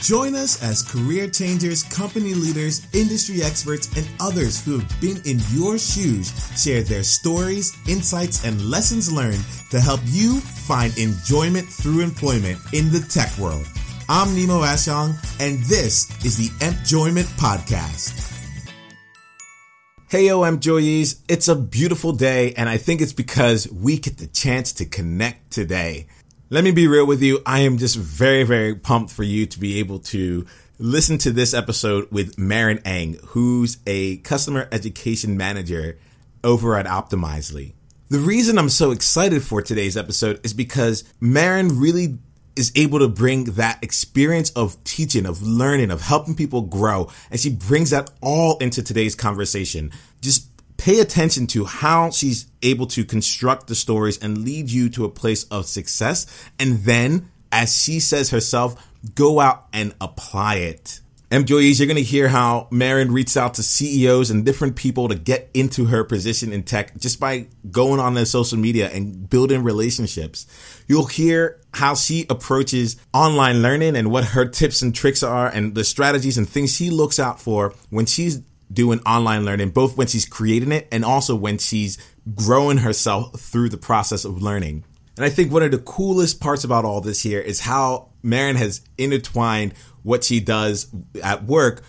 Join us as career changers, company leaders, industry experts, and others who have been in your shoes share their stories, insights, and lessons learned to help you find enjoyment through employment in the tech world. I'm Nemo Ashong, and this is the Enjoyment Podcast. Heyo, employees. It's a beautiful day, and I think it's because we get the chance to connect today. Let me be real with you. I am just very, very pumped for you to be able to listen to this episode with Marin Engh, who's a customer education manager over at Outliers. The reason I'm so excited for today's episode is because Marin really is able to bring that experience of teaching, of learning, of helping people grow. And she brings that all into today's conversation. Just pay attention to how she's able to construct the stories and lead you to a place of success. And then, as she says herself, go out and apply it. Employees, you're going to hear how Marin reached out to CEOs and different people to get into her position in tech just by going on their social media and building relationships. You'll hear how she approaches online learning and what her tips and tricks are and the strategies and things she looks out for when she's doing online learning, both when she's creating it and also when she's growing herself through the process of learning. And I think one of the coolest parts about all this here is how Marin has intertwined what she does at work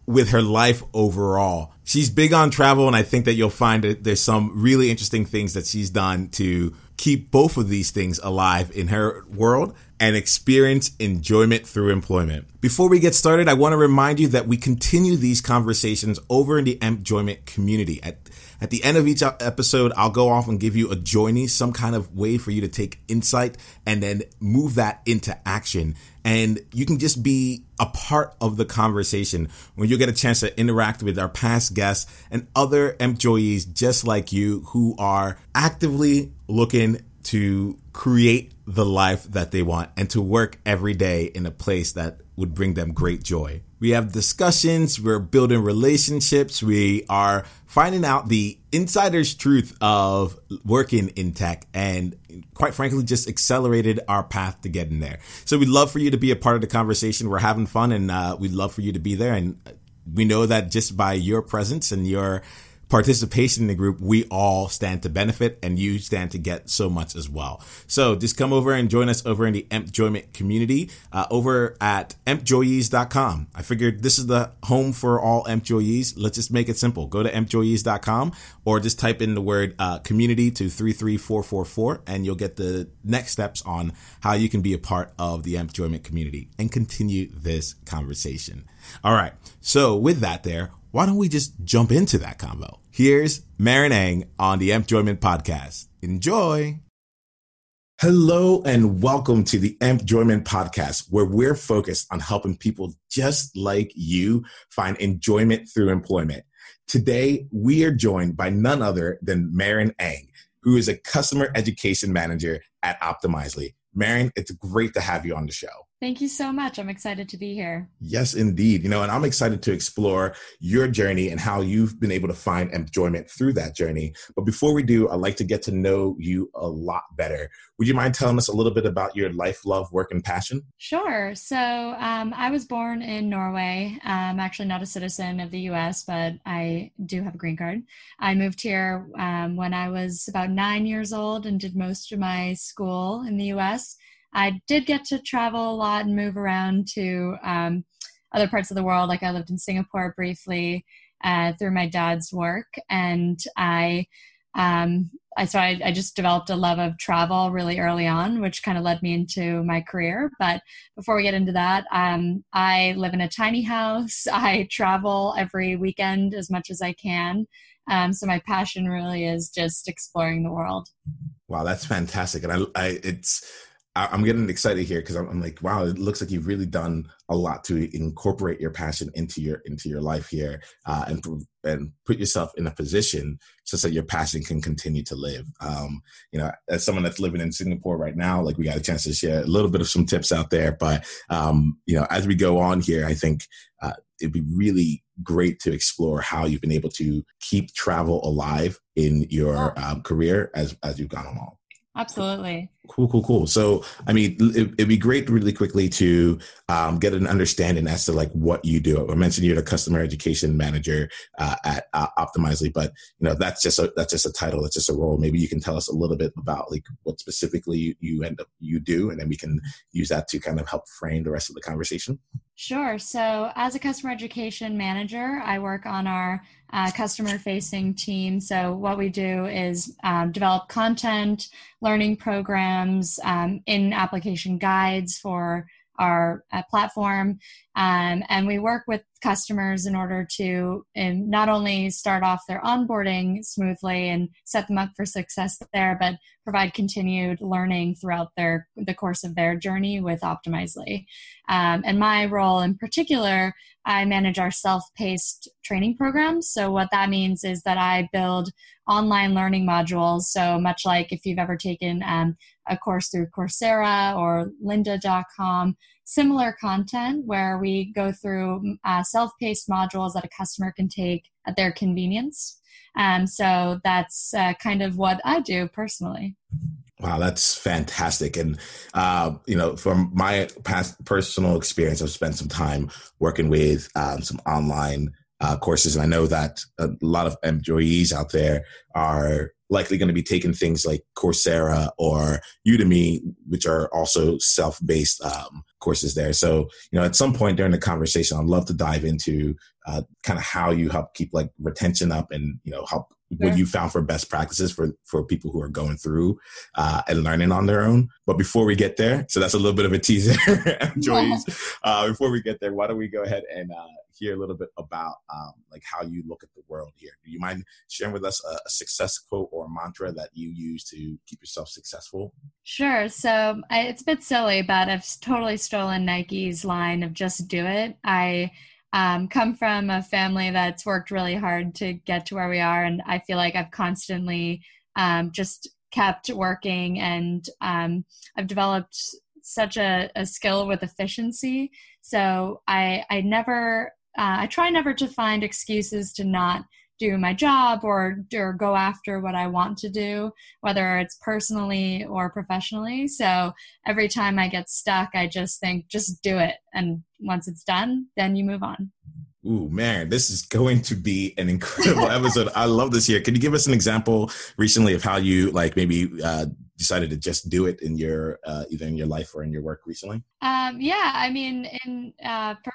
with her life overall. She's big on travel, and I think that you'll find that there's some really interesting things that she's done to keep both of these things alive in her world and experience enjoyment through employment. Before we get started, I want to remind you that we continue these conversations over in the Enjoyment community. At the end of each episode, I'll go off and give you a journey, some kind of way for you to take insight and then move that into action. And you can just be a part of the conversation when you get a chance to interact with our past guests and other employees just like you who are actively looking to create the life that they want and to work every day in a place that would bring them great joy. We have discussions, we're building relationships, we are finding out the insider's truth of working in tech, and quite frankly, just accelerated our path to getting there. So we'd love for you to be a part of the conversation. We're having fun, and we'd love for you to be there. And we know that just by your presence and your participation in the group, we all stand to benefit, and you stand to get so much as well. So just come over and join us over in the Enjoyment community over at employees.com. I figured this is the home for all employees. Let's just make it simple. Go to employees.com or just type in the word community to 33444, and you'll get the next steps on how you can be a part of the Enjoyment community and continue this conversation. All right. So with that there, why don't we just jump into that convo? Here's Marin Engh on the Enjoyment Podcast. Enjoy. Hello and welcome to the Enjoyment Podcast, where we're focused on helping people just like you find enjoyment through employment. Today, we are joined by none other than Marin Engh, who is a customer education manager at Outliers. Marin, it's great to have you on the show. Thank you so much. I'm excited to be here. Yes, indeed. And I'm excited to explore your journey and how you've been able to find enjoyment through that journey. But before we do, I'd like to get to know you a lot better. Would you mind telling us a little bit about your life, love, work, and passion? Sure. So I was born in Norway. I'm actually not a citizen of the U.S., but I do have a green card. I moved here when I was about 9 years old and did most of my school in the U.S. I did get to travel a lot and move around to other parts of the world. Like I lived in Singapore briefly through my dad's work. And I just developed a love of travel really early on, which kind of led me into my career. But before we get into that, I live in a tiny house. I travel every weekend as much as I can. So my passion really is just exploring the world. Wow, that's fantastic. And I'm getting excited here because I'm like, wow, it looks like you've really done a lot to incorporate your passion into your life here, and put yourself in a position so that your passion can continue to live. As someone that's living in Singapore right now, like we got a chance to share a little bit of some tips out there. But as we go on here, I think it'd be really great to explore how you've been able to keep travel alive in your career as you've gone along. Absolutely. Cool. So, I mean, it'd be great really quickly to get an understanding as to like what you do. I mentioned you're the customer education manager at Optimizely, but that's just a title. That's just a role. Maybe you can tell us a little bit about like what specifically you do, and then we can use that to kind of help frame the rest of the conversation. Sure. So as a customer education manager, I work on our customer facing team. So what we do is develop content, learning programs, in application guides for our platform. And we work with customers in order to not only start off their onboarding smoothly and set them up for success there, but provide continued learning throughout the course of their journey with Optimizely. And my role in particular, I manage our self-paced training programs. So what that means is that I build online learning modules. So much like if you've ever taken a course through Coursera or lynda.com, similar content where we go through self-paced modules that a customer can take at their convenience. So that's kind of what I do personally. Wow, that's fantastic. And, from my past personal experience, I've spent some time working with some online courses. And I know that a lot of employees out there are likely going to be taking things like Coursera or Udemy, which are also self-based courses there. So, at some point during the conversation, I'd love to dive into kind of how you help keep like retention up and, help what you found for best practices for people who are going through and learning on their own. But before we get there, so that's a little bit of a teaser, employees. Before we get there, why don't we go ahead and hear a little bit about like how you look at the world here. Do you mind sharing with us a success quote or a mantra that you use to keep yourself successful? Sure. So it's a bit silly, but I've totally stolen Nike's line of just do it. I come from a family that's worked really hard to get to where we are. And I feel like I've constantly just kept working, and I've developed such a skill with efficiency. So I try never to find excuses to not do my job or go after what I want to do, whether it's personally or professionally. So every time I get stuck, I just think, just do it. And once it's done, then you move on. Ooh, man, this is going to be an incredible episode. I love this here. Can you give us an example recently of how you maybe decided to just do it in your either in your life or in your work recently? Yeah, I mean,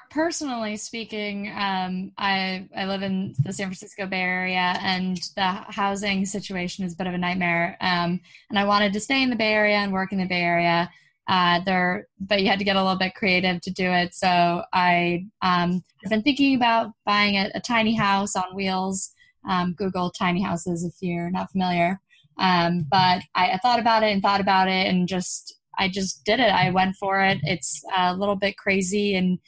personally speaking, I live in the San Francisco Bay Area, and the housing situation is a bit of a nightmare. And I wanted to stay in the Bay Area and work in the Bay Area. But you had to get a little bit creative to do it. So I have been thinking about buying a tiny house on wheels. Google tiny houses if you're not familiar. But I thought about it and I just did it. I went for it. It's a little bit crazy and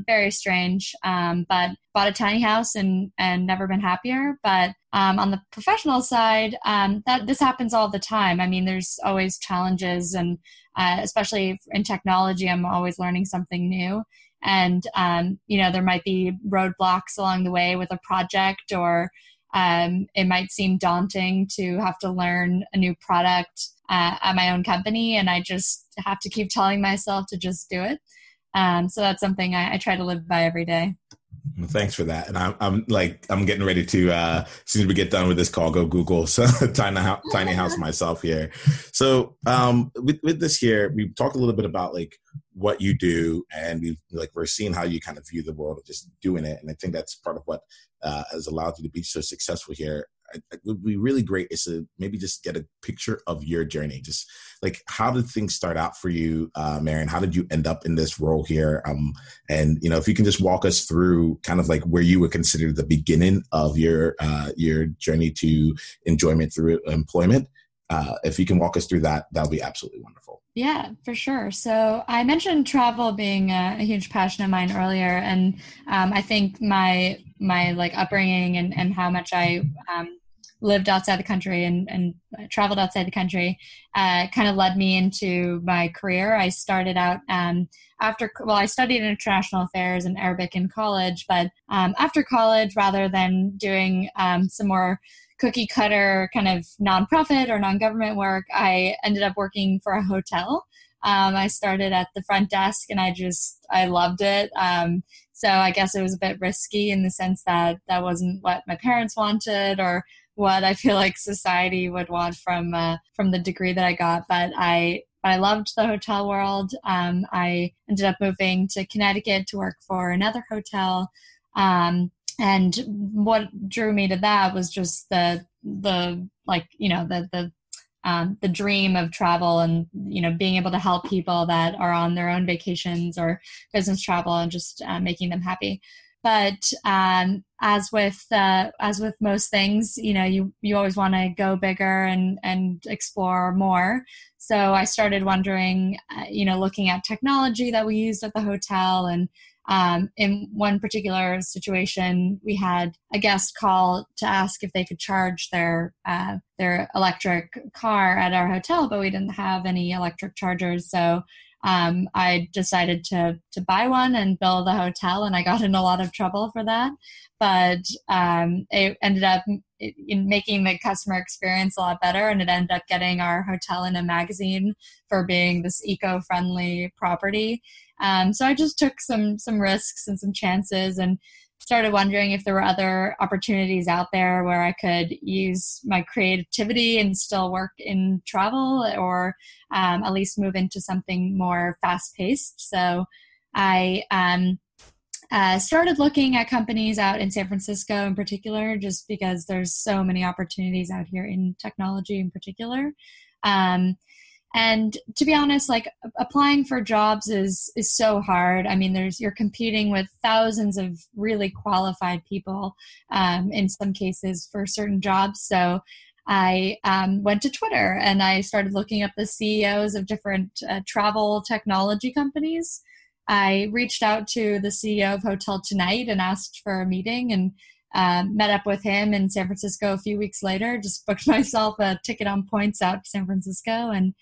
very strange. But bought a tiny house and never been happier. But on the professional side, that this happens all the time. I mean, there's always challenges, and especially in technology, I'm always learning something new. And there might be roadblocks along the way with a project, or it might seem daunting to have to learn a new product at my own company, and I just have to keep telling myself to just do it. So that's something I try to live by every day. Well, thanks for that. And I'm getting ready to, as soon as we get done with this call, go Google tiny house myself here. So with this here, we've talked a little bit about like what you do, and we're seeing how you kind of view the world of just doing it. And I think that's part of what has allowed you to be so successful here. It would be really great is to maybe just get a picture of your journey. Just like, how did things start out for you, Marin? How did you end up in this role here? And if you can just walk us through kind of like where you would consider the beginning of your journey to enjoyment through employment. If you can walk us through that, that'll be absolutely wonderful. Yeah, for sure. So I mentioned travel being a huge passion of mine earlier, and I think my like upbringing and how much I lived outside the country and traveled outside the country kind of led me into my career. I started out I studied international affairs and Arabic in college, but after college, rather than doing some more cookie cutter kind of nonprofit or non-government work, I ended up working for a hotel. I started at the front desk and I loved it. So I guess it was a bit risky in the sense that that wasn't what my parents wanted or what I feel like society would want from the degree that I got. But I loved the hotel world. I ended up moving to Connecticut to work for another hotel. And what drew me to that was just the dream of travel and, being able to help people that are on their own vacations or business travel and just making them happy. But as with most things, you always want to go bigger and explore more. So I started wondering, looking at technology that we used at the hotel. And in one particular situation, we had a guest call to ask if they could charge their electric car at our hotel, but we didn't have any electric chargers. So I decided to buy one and build a hotel, and I got in a lot of trouble for that. But it ended up in making the customer experience a lot better, and it ended up getting our hotel in a magazine for being this eco-friendly property. So I just took some risks and some chances and started wondering if there were other opportunities out there where I could use my creativity and still work in travel, or at least move into something more fast-paced. So I started looking at companies out in San Francisco in particular, just because there's so many opportunities out here in technology in particular. And to be honest, like, applying for jobs is so hard. I mean, you're competing with thousands of really qualified people, in some cases for certain jobs. So I went to Twitter and I started looking up the CEOs of different travel technology companies. I reached out to the CEO of Hotel Tonight and asked for a meeting, and met up with him in San Francisco a few weeks later, just booked myself a ticket on points out to San Francisco, and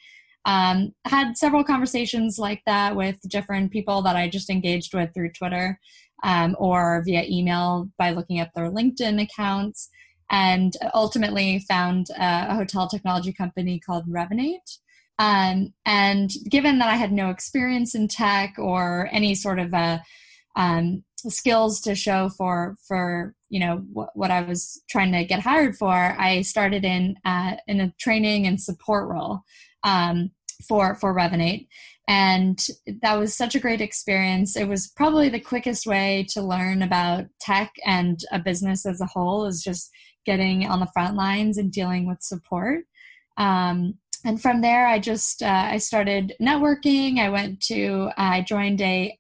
had several conversations like that with different people that I just engaged with through Twitter, or via email by looking up their LinkedIn accounts, and ultimately found a hotel technology company called Revenate. And given that I had no experience in tech or any sort of skills to show for what I was trying to get hired for, I started in a training and support role for Revenate. And that was such a great experience. It was probably the quickest way to learn about tech and a business as a whole, is just getting on the front lines and dealing with support. And from there, I started networking. I joined a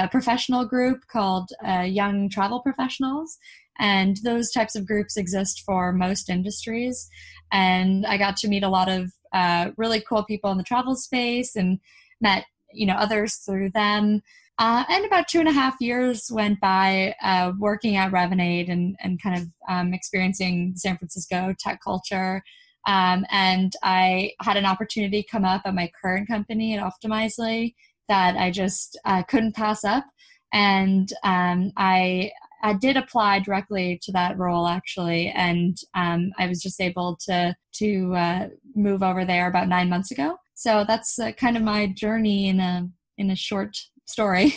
professional group called Young Travel Professionals. And those types of groups exist for most industries. And I got to meet a lot of really cool people in the travel space and met, others through them. And about 2.5 years went by working at Revenate and kind of experiencing San Francisco tech culture. And I had an opportunity come up at my current company at Optimizely that I just couldn't pass up. And I did apply directly to that role, actually. And I was just able to move over there about 9 months ago. So that's kind of my journey in a short story.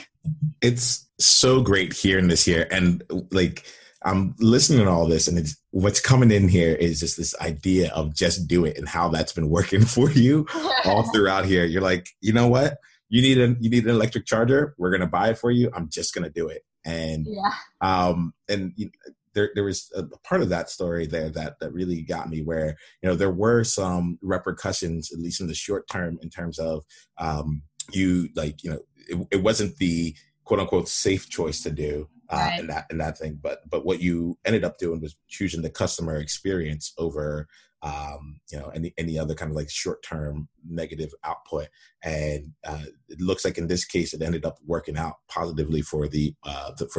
It's so great hearing this here. And like, I'm listening to all this, and what's coming in here is just this idea of just do it and how that's been working for you all throughout here. You're like, you know what? You need an electric charger. We're going to buy it for you. I'm just going to do it. And, there was a part of that story there that really got me, where, there were some repercussions, at least in the short term, in terms of, it wasn't the quote unquote safe choice to do. Right. And that thing, but what you ended up doing was choosing the customer experience over, any other kind of like short term negative output. And it looks like in this case, it ended up working out positively for the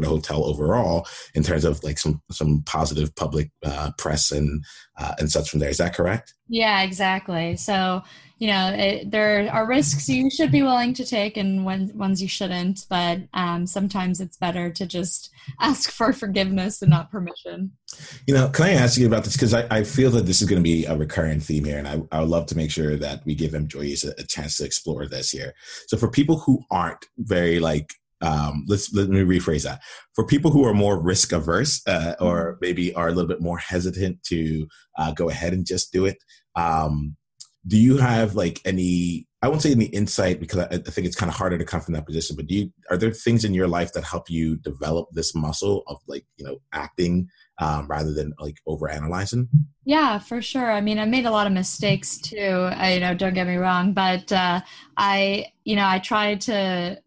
hotel overall in terms of like some positive public press and such from there. Is that correct? Yeah, exactly. So, there are risks you should be willing to take and ones you shouldn't, but sometimes it's better to just ask for forgiveness and not permission. Can I ask you about this? Because I feel that this is going to be a recurring theme here, and I would love to make sure that we give employees a chance to explore this here. So for people who aren't very let me rephrase that. For people who are more risk averse or maybe are a little bit more hesitant to go ahead and just do it, do you have like any, I won't say any insight because I think it's kind of harder to come from that position, but are there things in your life that help you develop this muscle of acting rather than like overanalyzing? Yeah, for sure. I mean, I made a lot of mistakes too, don't get me wrong, but I tried to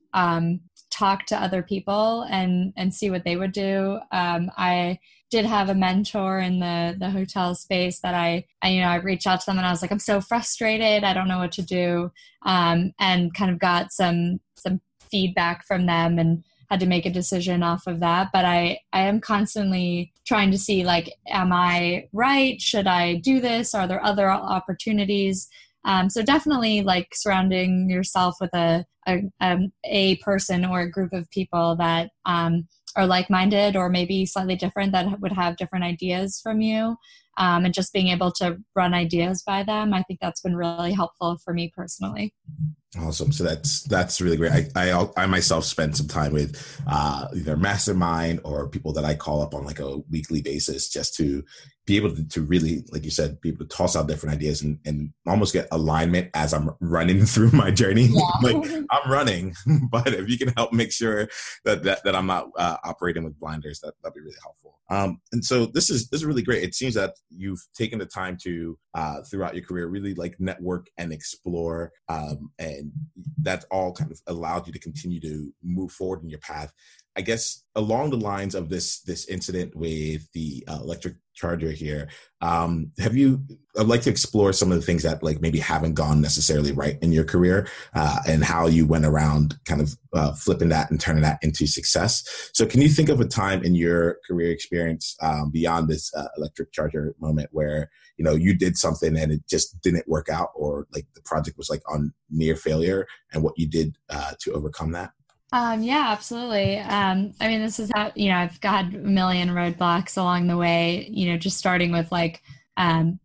talk to other people and see what they would do. I did have a mentor in the hotel space that I reached out to them and I was like, I'm so frustrated. I don't know what to do. And kind of got some feedback from them and had to make a decision off of that. But I am constantly trying to see, like, am I right? Should I do this? Are there other opportunities? So definitely like surrounding yourself with a person or a group of people that are like-minded or maybe slightly different that would have different ideas from you, and just being able to run ideas by them. I think that's been really helpful for me personally. Awesome. So that's really great. I myself spend some time with either mastermind or people that I call up on like a weekly basis just to be able to really, like you said, be able to toss out different ideas and almost get alignment as I'm running through my journey. Yeah. Like I'm running, but if you can help make sure that I'm not operating with blinders, that'd be really helpful. And so this is really great. It seems that you've taken the time to throughout your career really like network and explore, and that's all kind of allowed you to continue to move forward in your path. I guess along the lines of this incident with the electric charger here, I'd like to explore some of the things that like maybe haven't gone necessarily right in your career, and how you went around kind of flipping that and turning that into success. So can you think of a time in your career experience beyond this electric charger moment where, you did something and it just didn't work out, or like the project was like on near failure, and what you did to overcome that? Yeah, absolutely. I mean, this is how, I've got a million roadblocks along the way, just starting with like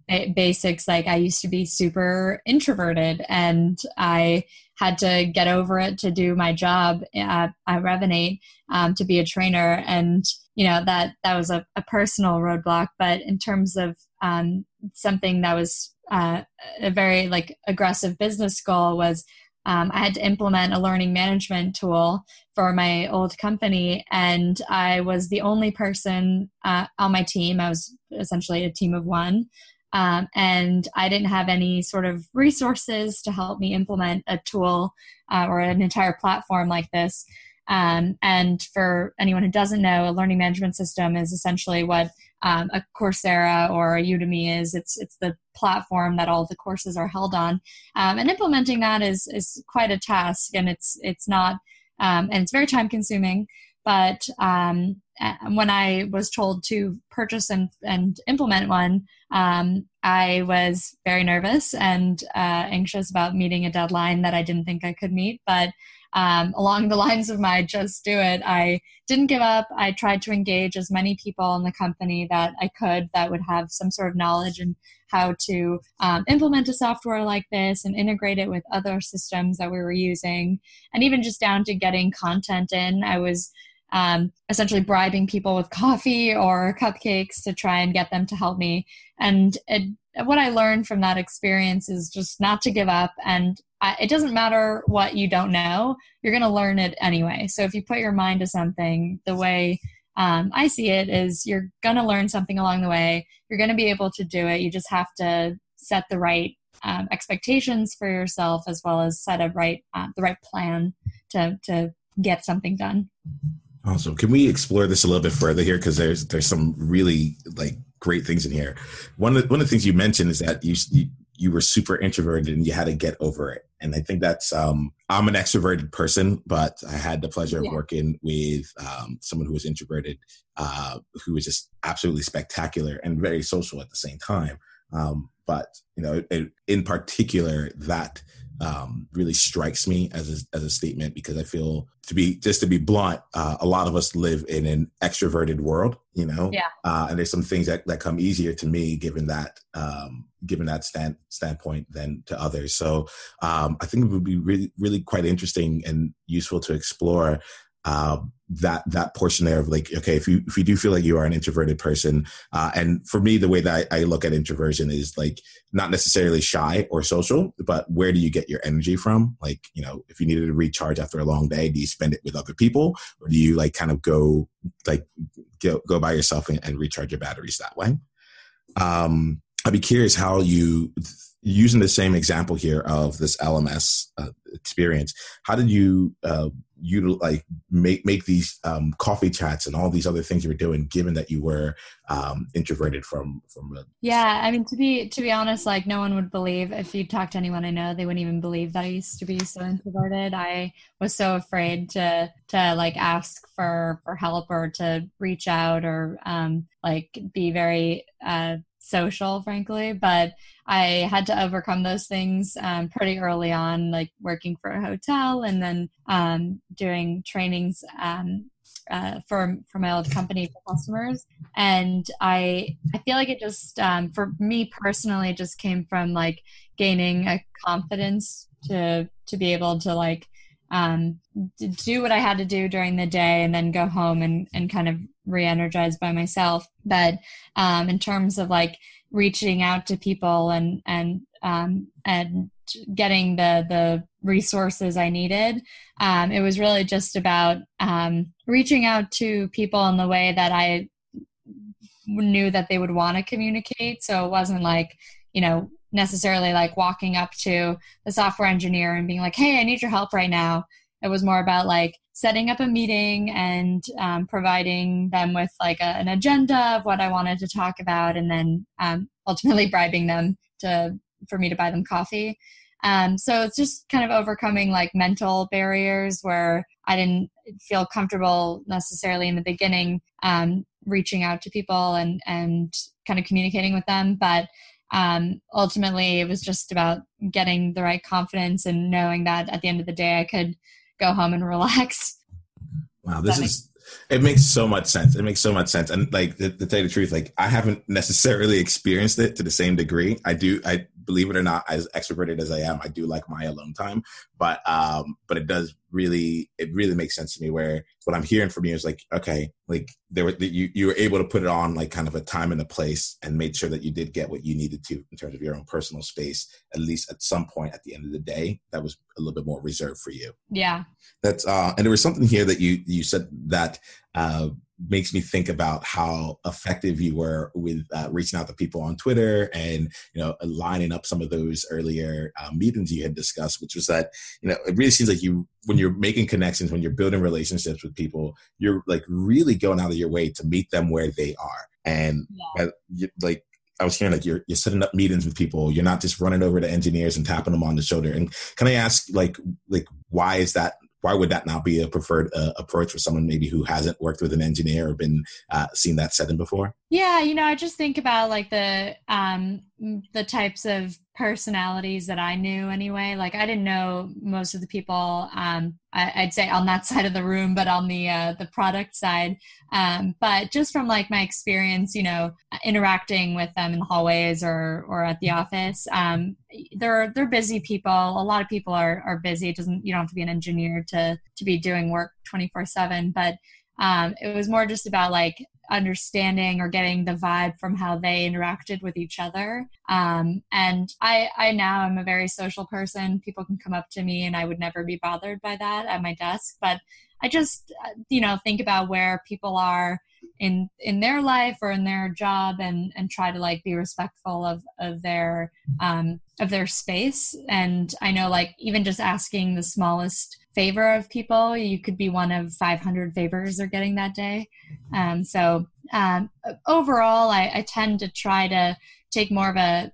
basics. Like I used to be super introverted and I had to get over it to do my job at Revenate, to be a trainer. And, that was a personal roadblock. But in terms of something that was a very like aggressive business goal was, I had to implement a learning management tool for my old company, and I was the only person on my team. I was essentially a team of one, and I didn't have any sort of resources to help me implement a tool or an entire platform like this. And for anyone who doesn't know, a learning management system is essentially what a Coursera or a Udemy is. It's the platform that all the courses are held on, and implementing that is quite a task, and it's not, and it's very time consuming. But when I was told to purchase and implement one, I was very nervous and anxious about meeting a deadline that I didn't think I could meet. But along the lines of my just do it, I didn't give up. I tried to engage as many people in the company that I could that would have some sort of knowledge in how to implement a software like this and integrate it with other systems that we were using. And even just down to getting content in, I was essentially bribing people with coffee or cupcakes to try and get them to help me. And what I learned from that experience is just not to give up. And it doesn't matter what you don't know, you're going to learn it anyway. So if you put your mind to something, the way I see it is you're going to learn something along the way. You're going to be able to do it. You just have to set the right expectations for yourself, as well as set the right plan to get something done. Awesome. Can we explore this a little bit further here? Because there's some really like great things in here. One of the things you mentioned is that you were super introverted and you had to get over it. And I think that's, I'm an extroverted person, but I had the pleasure of working with someone who was introverted, who was just absolutely spectacular and very social at the same time. But, in particular, that really strikes me as a statement, because I feel, to be blunt, a lot of us live in an extroverted world, and there's some things that come easier to me given that standpoint than to others. So I think it would be really, really quite interesting and useful to explore that portion there of like, okay, if you do feel like you are an introverted person, and for me, the way that I look at introversion is like not necessarily shy or social, but where do you get your energy from? Like, if you needed to recharge after a long day, do you spend it with other people, or do you like kind of go by yourself and recharge your batteries that way? I'd be curious how you, using the same example here of this LMS experience, how did you make these coffee chats and all these other things you were doing, given that you were introverted from Yeah, I mean, to be honest, like no one would believe, if you talk to anyone I know, they wouldn't even believe that I used to be so introverted. I was so afraid to like ask for help or to reach out or like be very social, frankly, but I had to overcome those things pretty early on, like working for a hotel and then doing trainings for my old company for customers. And I feel like it just, for me personally, it just came from like gaining a confidence to be able to like do what I had to do during the day and then go home and kind of re-energize by myself. But in terms of like reaching out to people and getting the resources I needed, it was really just about reaching out to people in the way that I knew that they would want to communicate. So it wasn't like, necessarily like walking up to the software engineer and being like, hey, I need your help right now. It was more about like setting up a meeting and providing them with like an agenda of what I wanted to talk about, and then ultimately bribing them for me to buy them coffee. So it's just kind of overcoming like mental barriers where I didn't feel comfortable necessarily in the beginning reaching out to people and kind of communicating with them. But ultimately, it was just about getting the right confidence and knowing that at the end of the day, I could go home and relax. Wow, it makes so much sense. It makes so much sense. And like to tell you the truth, like I haven't necessarily experienced it to the same degree. I believe it or not, as extroverted as I am, I do like my alone time, but it really makes sense to me, where what I'm hearing from you is like, okay, like you were able to put it on like kind of a time and a place and made sure that you did get what you needed to in terms of your own personal space, at least at some point at the end of the day, that was a little bit more reserved for you. Yeah. That's and there was something here that you said that makes me think about how effective you were with reaching out to people on Twitter and lining up some of those earlier meetings you had discussed, which was that it really seems like when you're making connections, when you're building relationships with people, you're like really going out of your way to meet them where they are. And like I was hearing, like you're setting up meetings with people. You're not just running over to engineers and tapping them on the shoulder. And can I ask, like why is that? Why would that not be a preferred approach for someone maybe who hasn't worked with an engineer or been seen that setting before? Yeah, I just think about like the types of personalities that I knew anyway. Like I didn't know most of the people, I'd say on that side of the room, but on the product side. But just from like my experience, interacting with them in the hallways or at the office, they're busy people. A lot of people are busy. You don't have to be an engineer to be doing work 24/7, but it was more just about like understanding or getting the vibe from how they interacted with each other. And I now am a very social person. People can come up to me and I would never be bothered by that at my desk. But I just, think about where people are in their life or in their job and try to like be respectful of their space. And I know like even just asking the smallest favor of people, you could be one of 500 favors they're getting that day. So overall, I tend to try take more of a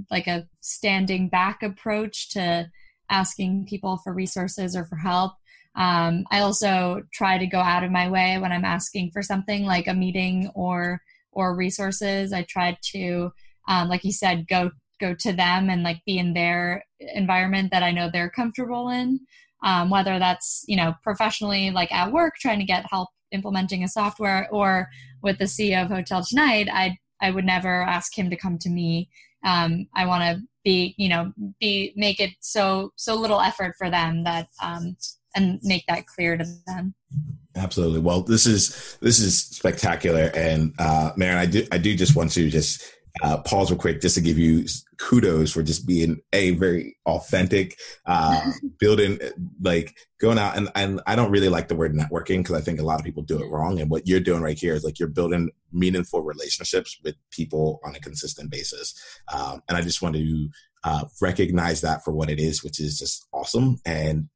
like a standing back approach to asking people for resources or for help. I also try to go out of my way when I'm asking for something like a meeting or resources. I try to, like you said, go to them and like be in their environment that I know they're comfortable in. Whether that's, professionally, like at work, trying to get help implementing a software, or with the CEO of Hotel Tonight, I would never ask him to come to me. I want to make it so little effort for them that, and make that clear to them. Absolutely. Well, this is spectacular. And Marin, I do just want to pause real quick just to give you kudos for just being very authentic, building, like going out. And I don't really like the word networking because I think a lot of people do it wrong. And what you're doing right here is like you're building meaningful relationships with people on a consistent basis. And I just want to recognize that for what it is, which is just awesome. And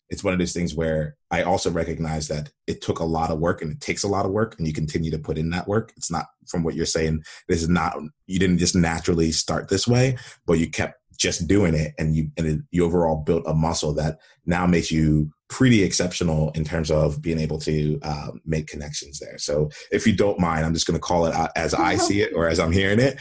it's one of those things where I also recognize that it took a lot of work and it takes a lot of work, and you continue to put in that work. It's not, from what you're saying, you didn't just naturally start this way, but you kept just doing it, and you overall built a muscle that now makes you pretty exceptional in terms of being able to make connections there. So if you don't mind, I'm just going to call it out as I see it or as I'm hearing it.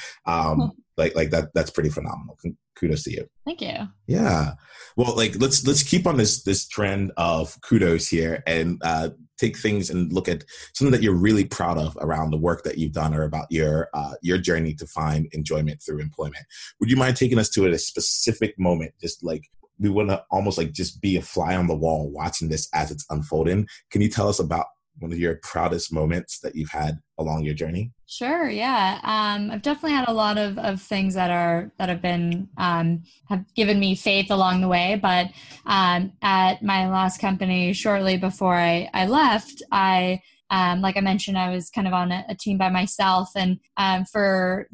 Like that's pretty phenomenal. Kudos to you. Thank you. Yeah. Well, like let's keep on this trend of kudos here and take things and look at something that you're really proud of around the work that you've done or about your journey to find enjoyment through employment. Would you mind taking us to a specific moment? Just like we want to almost like just be a fly on the wall watching this as it's unfolding. Can you tell us about one of your proudest moments that you've had along your journey? Sure. Yeah. I've definitely had a lot of things that have been, have given me faith along the way. But at my last company, shortly before I left, like I mentioned, I was kind of on a team by myself. And for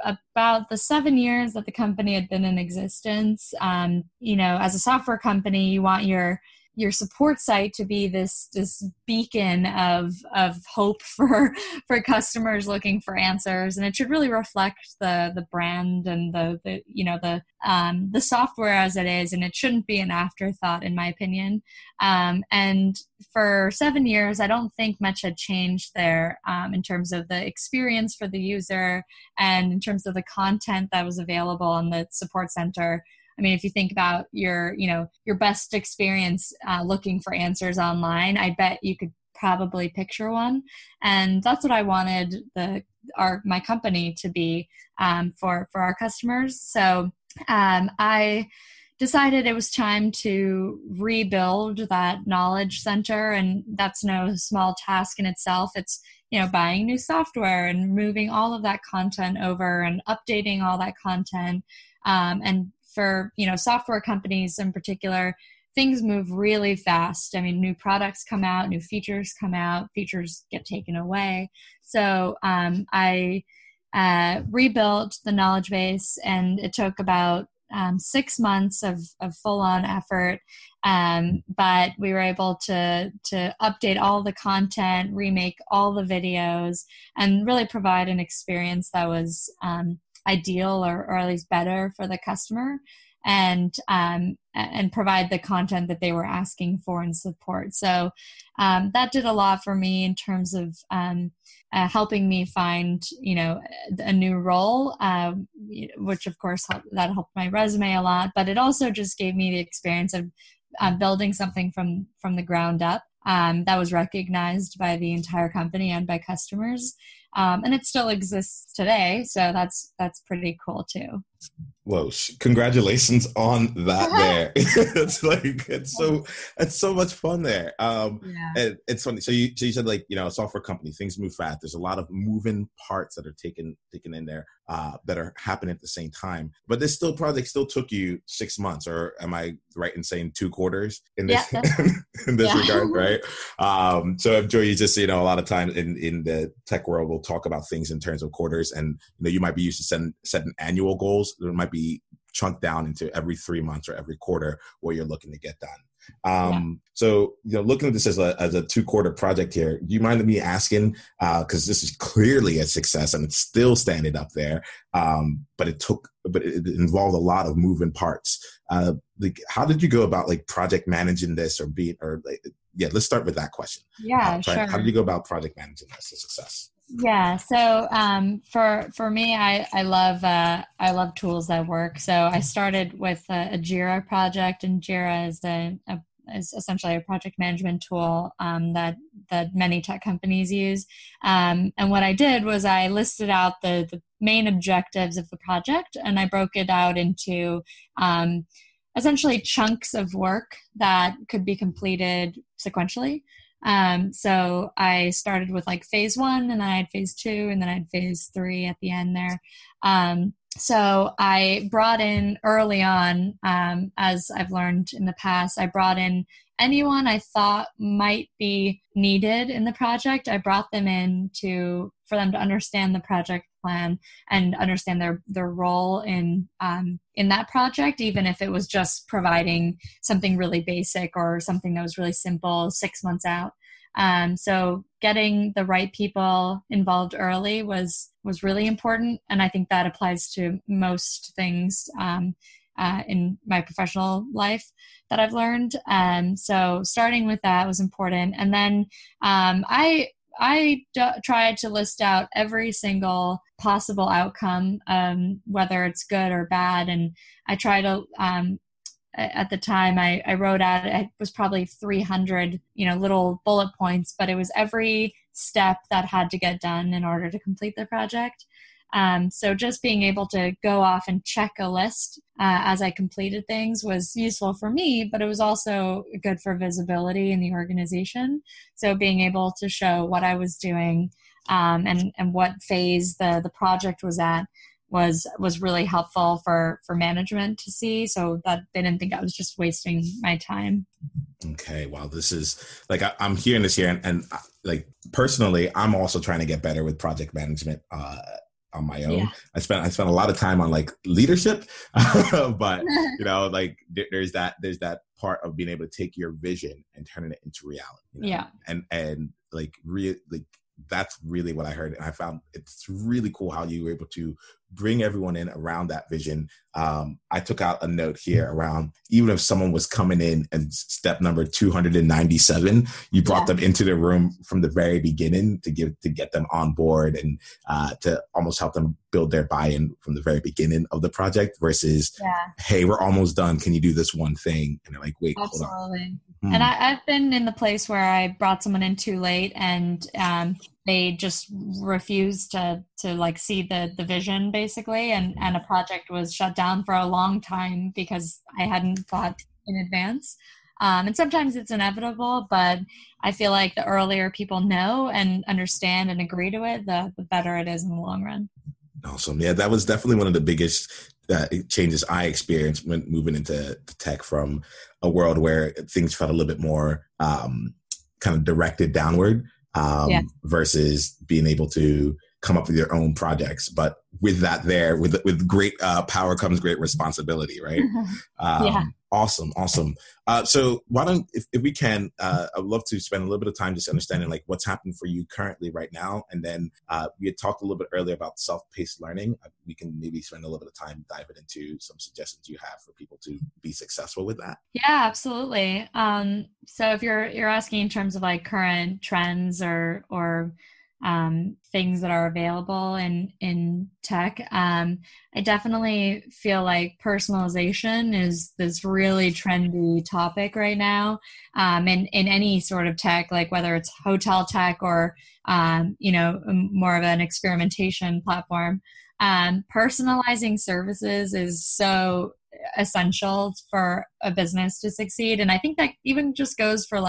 about the 7 years that the company had been in existence, as a software company, you want your support site to be this beacon of hope for customers looking for answers, and it should really reflect the brand and the software as it is, and it shouldn't be an afterthought, in my opinion. And for 7 years, I don't think much had changed there in terms of the experience for the user and in terms of the content that was available on the support center. I mean, if you think about your best experience looking for answers online, I bet you could probably picture one. And that's what I wanted my company to be for our customers. So I decided it was time to rebuild that knowledge center, and that's no small task in itself. It's buying new software and moving all of that content over and updating all that content, and for software companies in particular, things move really fast. I mean, new products come out, new features come out, features get taken away. So I rebuilt the knowledge base, and it took about 6 months of full-on effort. But we were able to update all the content, remake all the videos, and really provide an experience that was ideal or at least better for the customer, and provide the content that they were asking for and support. So that did a lot for me in terms of helping me find a new role, which of course that helped my resume a lot, but it also just gave me the experience of building something from the ground up that was recognized by the entire company and by customers. And it still exists today. So that's pretty cool too. Whoa, congratulations on that there. It's so much fun there. And it's funny. So you said a software company, things move fast. There's a lot of moving parts that are taken in there that are happening at the same time. But this project still took you 6 months, or am I right in saying 2 quarters in this in this regard, right? So I'm sure you just a lot of times in the tech world we'll talk about things in terms of quarters, and you might be used to setting annual goals. There might be chunked down into every 3 months or every quarter what you're looking to get done. Yeah. So, looking at this as a 2-quarter project here, do you mind me asking, because this is clearly a success and it's still standing up there, but it involved a lot of moving parts. How did you go about project managing this let's start with that question. Yeah, sure. How did you go about project managing this as success? Yeah. So for me, I love tools that work. So I started with a Jira project, and Jira is essentially a project management tool that many tech companies use. And what I did was I listed out the main objectives of the project, and I broke it out into essentially chunks of work that could be completed sequentially. So I started with phase 1, and then I had phase 2, and then I had phase 3 at the end there. So I brought in early on, as I've learned in the past, I brought in anyone I thought might be needed in the project. I brought them in for them to understand the project plan and understand their role in that project, even if it was just providing something really basic or something that was really simple 6 months out. So getting the right people involved early was really important. And I think that applies to most things in my professional life that I've learned. So starting with that was important. And then I tried to list out every single possible outcome, whether it's good or bad. And I try to, at the time I wrote out, it was probably 300, little bullet points, but it was every step that had to get done in order to complete the project. So just being able to go off and check a list as I completed things was useful for me, but it was also good for visibility in the organization. So being able to show what I was doing and what phase the project was at was really helpful for management to see, so that they didn't think I was just wasting my time. Okay, wow, this is I'm hearing this here, and personally, I'm also trying to get better with project management on my own. Yeah. I spent a lot of time on leadership, but there's that part of being able to take your vision and turning it into reality. Yeah, and that's really what I heard. And I found it's really cool how you were able to bring everyone in around that vision. I took out a note here around, even if someone was coming in and step number 297, you brought them into the room from the very beginning to get them on board and to almost help them build their buy-in from the very beginning of the project versus, hey, we're almost done. Can you do this one thing? And they're like, wait, absolutely. Hold on. And I've been in the place where I brought someone in too late, and they just refused to see the vision, basically, and a project was shut down for a long time because I hadn't thought in advance. And sometimes it's inevitable, but I feel like the earlier people know and understand and agree to it, the better it is in the long run. Awesome. Yeah, that was definitely one of the biggest changes I experienced when moving into tech, from a world where things felt a little bit more kind of directed downward versus being able to come up with your own projects. But with that with great power comes great responsibility, right? Awesome. So why don't, if we can, I'd love to spend a little bit of time just understanding what's happening for you currently right now. And then we had talked a little bit earlier about self-paced learning. We can maybe spend a little bit of time diving into some suggestions you have for people to be successful with that. Yeah, absolutely. So if you're asking in terms of current trends or things that are available in tech, I definitely feel like personalization is this really trendy topic right now, in any sort of tech, whether it's hotel tech or more of an experimentation platform. Personalizing services is so essential for a business to succeed, and I think that even just goes for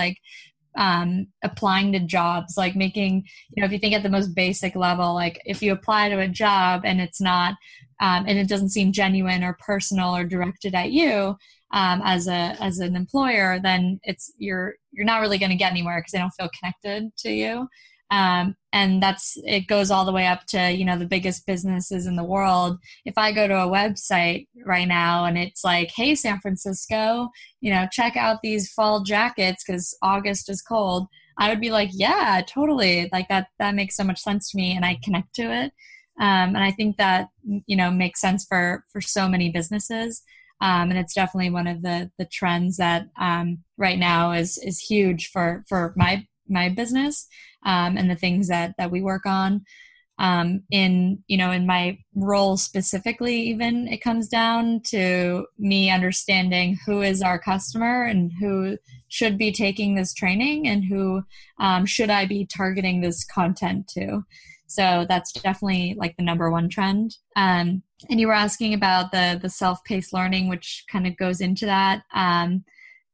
applying to jobs, making, if you think at the most basic level, if you apply to a job and it's not, and it doesn't seem genuine or personal or directed at you, as an employer, then you're not really going to get anywhere because they don't feel connected to you. And it goes all the way up to, you know, the biggest businesses in the world. If I go to a website right now and it's like, hey, San Francisco, you know, check out these fall jackets because August is cold, I would be like, yeah, totally. Like that makes so much sense to me, and I connect to it. And I think that, you know, makes sense for so many businesses. And it's definitely one of the trends that right now is huge for my business, and the things that we work on. In my role specifically, even it comes down to me understanding who is our customer and who should be taking this training and who should I be targeting this content to. So that's definitely like the number one trend. And you were asking about the self-paced learning, which kind of goes into that.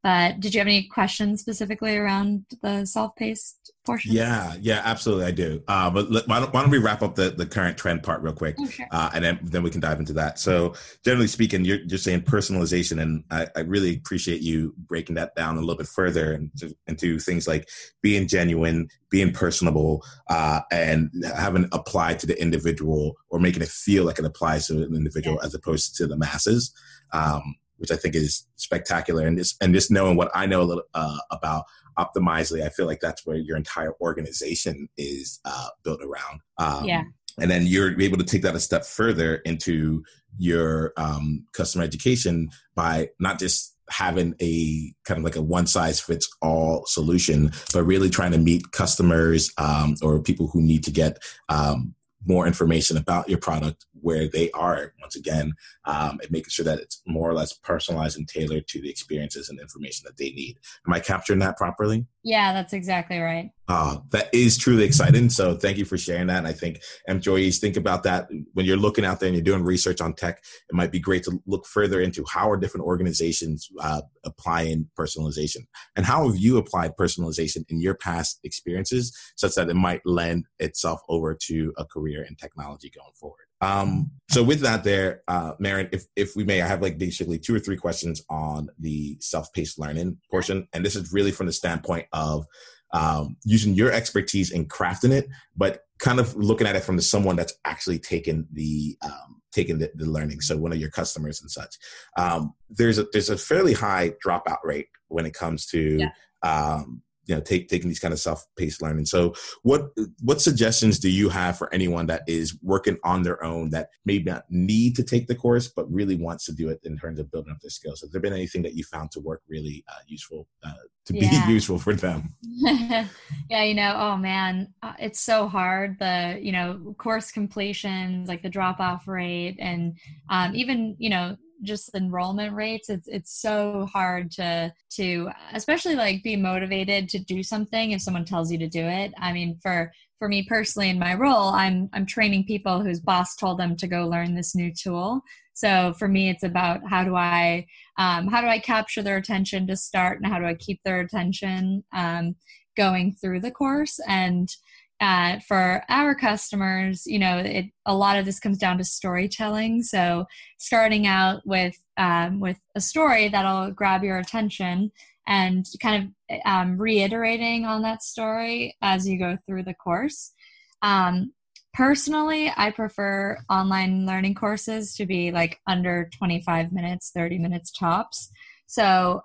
But did you have any questions specifically around the self-paced portion? Yeah, absolutely. I do. But why don't we wrap up the current trend part real quick? Oh, sure. And then we can dive into that. So generally speaking, you're saying personalization, and I really appreciate you breaking that down a little bit further into things like being genuine, being personable, and having it apply to the individual, or making it feel like it applies to an individual as opposed to the masses. Which I think is spectacular. And just knowing what I know a little about Optimizely, I feel like that's where your entire organization is built around. And then you're able to take that a step further into your customer education by not just having a kind of like a one size fits all solution, but really trying to meet customers or people who need to get more information about your product where they are, once again, and making sure that it's more or less personalized and tailored to the experiences and information that they need. Am I capturing that properly? Yeah, that's exactly right. That is truly exciting. So thank you for sharing that. And I think employees think about that when you're looking out there and you're doing research on tech. It might be great to look further into how are different organizations applying personalization, and how have you applied personalization in your past experiences such that it might lend itself over to a career in technology going forward. So with that there, Marin, if we may, I have like basically 2 or 3 questions on the self-paced learning portion. And this is really from the standpoint of using your expertise in crafting it, but kind of looking at it from someone that's actually taken the learning. So one of your customers and such. There's a fairly high dropout rate when it comes to taking these kind of self-paced learning. So what suggestions do you have for anyone that is working on their own that may not need to take the course, but really wants to do it in terms of building up their skills? Has there been anything that you found to work really useful, be useful for them? Yeah, oh man, it's so hard. The, course completions, like the drop-off rate, and even, just enrollment rates, it's so hard to especially like be motivated to do something if someone tells you to do it. I mean, for me personally in my role, I'm training people whose boss told them to go learn this new tool. So for me, it's about how do I capture their attention to start, and how do I keep their attention going through the course. And for our customers, a lot of this comes down to storytelling. So starting out with a story that'll grab your attention, and kind of reiterating on that story as you go through the course. Personally, I prefer online learning courses to be like under 25 minutes, 30 minutes tops. So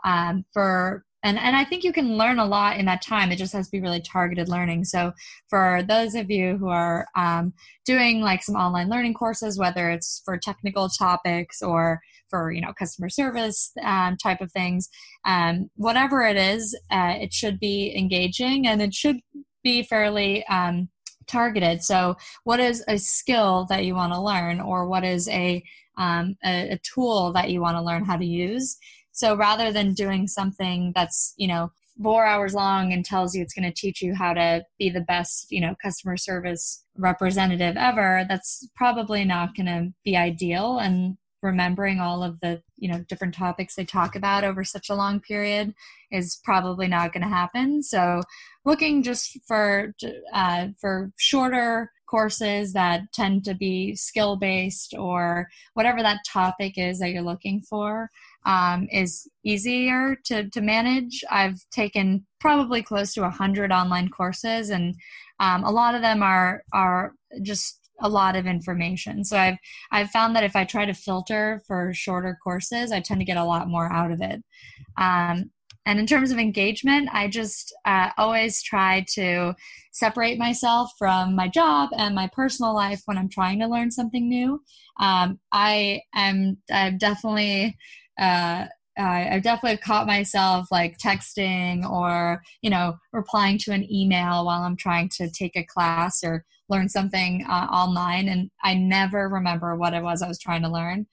And I think you can learn a lot in that time. It just has to be really targeted learning. So for those of you who are doing like some online learning courses, whether it's for technical topics or for, customer service type of things, whatever it is, it should be engaging, and it should be fairly targeted. So what is a skill that you want to learn, or what is a tool that you want to learn how to use? So rather than doing something that's, 4 hours long and tells you it's going to teach you how to be the best, customer service representative ever, that's probably not going to be ideal. And remembering all of the, different topics they talk about over such a long period is probably not going to happen. So looking just for shorter courses that tend to be skill-based, or whatever that topic is that you're looking for, is easier to manage. I've taken probably close to 100 online courses, and a lot of them are just a lot of information. So I've found that if I try to filter for shorter courses, I tend to get a lot more out of it. And in terms of engagement, I just always try to separate myself from my job and my personal life when I'm trying to learn something new. I've definitely caught myself like texting or, replying to an email while I'm trying to take a class or learn something online, and I never remember what it was I was trying to learn.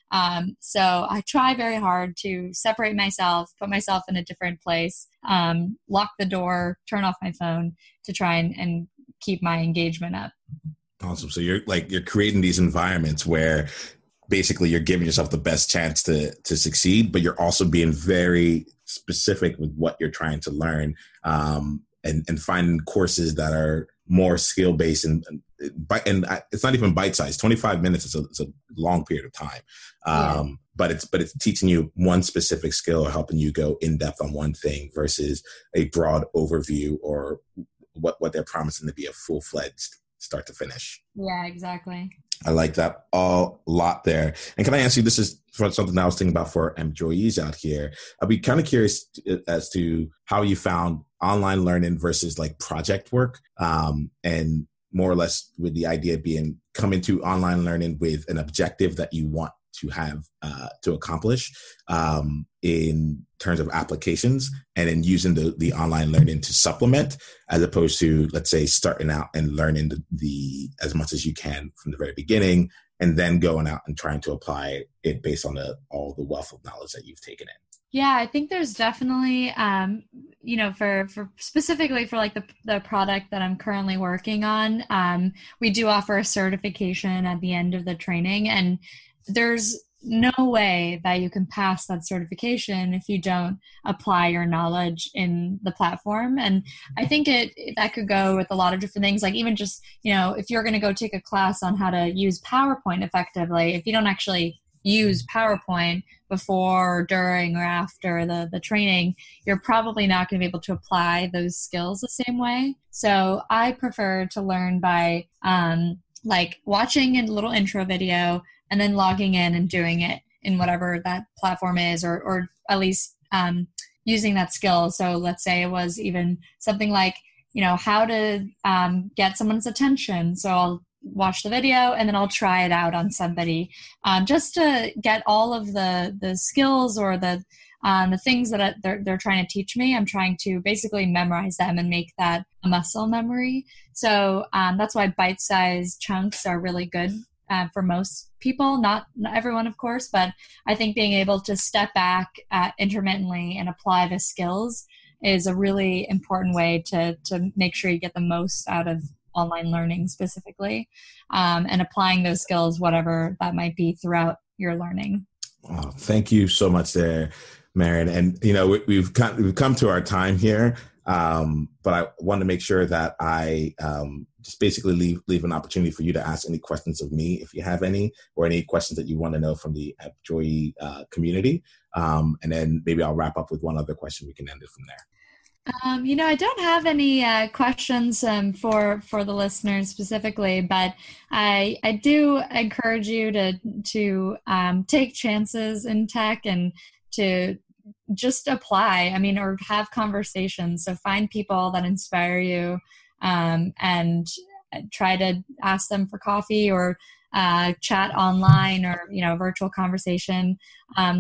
So I try very hard to separate myself, put myself in a different place, lock the door, turn off my phone to try and keep my engagement up. Awesome. So you're creating these environments where basically you're giving yourself the best chance to succeed, but you're also being very specific with what you're trying to learn, and finding courses that are more skill-based and it's not even bite-sized. 25 minutes is a long period of time. But it's teaching you one specific skill or helping you go in depth on one thing versus a broad overview or what they're promising to be a full-fledged start to finish. Yeah, exactly. I like that a lot there. And can I ask you, this is something I was thinking about for employees out here. I'd be kind of curious as to how you found online learning versus like project work, and more or less with the idea being coming to online learning with an objective that you want to have to accomplish in terms of applications, and then using the online learning to supplement, as opposed to, let's say, starting out and learning the as much as you can from the very beginning, and then going out and trying to apply it based on all the wealth of knowledge that you've taken in. Yeah, I think there's definitely, for specifically for like the product that I'm currently working on, we do offer a certification at the end of the training, and there's no way that you can pass that certification if you don't apply your knowledge in the platform. And I think that could go with a lot of different things, like even just, if you're going to go take a class on how to use PowerPoint effectively, if you don't actually use PowerPoint before, during, or after the training, you're probably not going to be able to apply those skills the same way. So I prefer to learn by watching a little intro video and then logging in and doing it in whatever that platform is, or at least using that skill. So let's say it was even something like, how to get someone's attention. So I'll watch the video and then I'll try it out on somebody, just to get all of the skills or the things that they're trying to teach me. I'm trying to basically memorize them and make that a muscle memory. So that's why bite-sized chunks are really good for most people, not everyone, of course, but I think being able to step back intermittently and apply the skills is a really important way to make sure you get the most out of online learning specifically, and applying those skills, whatever that might be, throughout your learning. Oh, thank you so much there, Marin. And, we've come to our time here, but I want to make sure that I just basically leave an opportunity for you to ask any questions of me, if you have any, or any questions that you want to know from the employee community. And then maybe I'll wrap up with one other question. We can end it from there. I don't have any questions for the listeners specifically, but I do encourage you to take chances in tech and to just apply, or have conversations. So find people that inspire you, and try to ask them for coffee or chat online, or virtual conversation.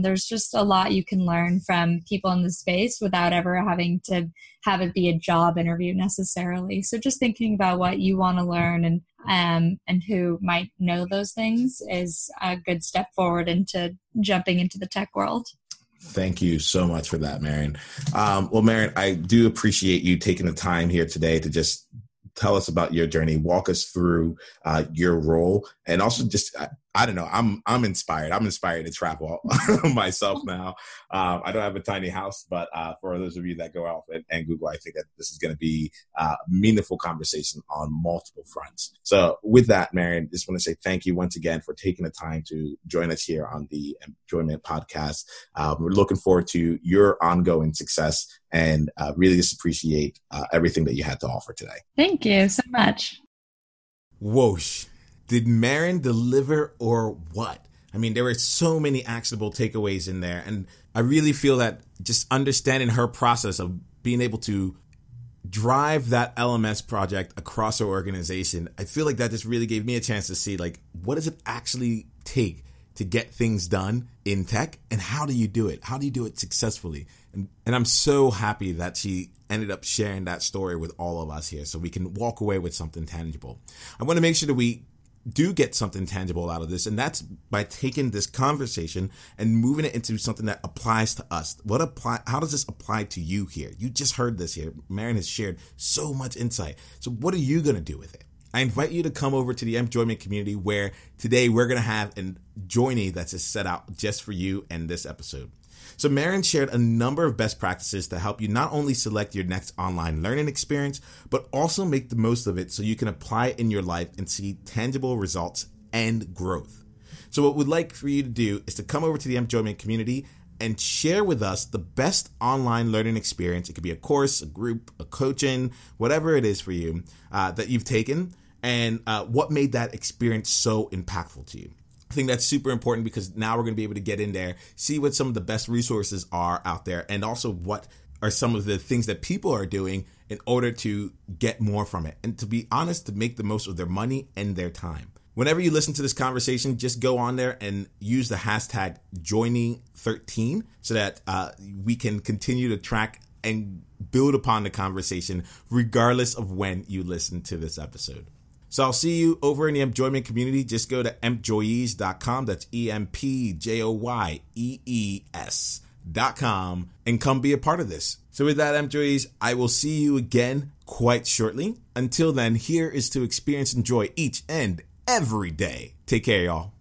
There's just a lot you can learn from people in the space without ever having to have it be a job interview necessarily. So just thinking about what you want to learn and who might know those things is a good step forward into jumping into the tech world. Thank you so much for that, Marin. Well, Marin, I do appreciate you taking the time here today to just tell us about your journey, walk us through your role, and also just I don't know. I'm inspired. I'm inspired to travel myself now. I don't have a tiny house, but for those of you that go out and Google, I think that this is going to be a meaningful conversation on multiple fronts. So with that, Marin, just want to say thank you once again for taking the time to join us here on the Enjoyment Podcast. We're looking forward to your ongoing success and really just appreciate everything that you had to offer today. Thank you so much. Whoosh. Did Marin deliver or what? I mean, there were so many actionable takeaways in there. And I really feel that just understanding her process of being able to drive that LMS project across her organization, I feel like that just really gave me a chance to see, like, what does it actually take to get things done in tech? And how do you do it? How do you do it successfully? And I'm so happy that she ended up sharing that story with all of us here so we can walk away with something tangible. I want to make sure that we do get something tangible out of this, and that's by taking this conversation and moving it into something that applies to us. How does this apply to you here? You just heard this here. Marin has shared so much insight. So what are you going to do with it? I invite you to come over to the Enjoyment community, where today we're going to have a journey that's just set out just for you and this episode. So Marin shared a number of best practices to help you not only select your next online learning experience, but also make the most of it so you can apply it in your life and see tangible results and growth. So what we'd like for you to do is to come over to the Enjoyment community and share with us the best online learning experience. It could be a course, a group, a coaching, whatever it is for you that you've taken, and what made that experience so impactful to you. I think that's super important because now we're going to be able to get in there, see what some of the best resources are out there, and also what are some of the things that people are doing in order to get more from it. And to be honest, to make the most of their money and their time. Whenever you listen to this conversation, just go on there and use the hashtag joining13 so that we can continue to track and build upon the conversation regardless of when you listen to this episode. So I'll see you over in the Enjoyment community. Just go to empjoyees.com. That's EMPJOYEES.com and come be a part of this. So with that, Empjoyees, I will see you again quite shortly. Until then, here is to experience and enjoy each and every day. Take care, y'all.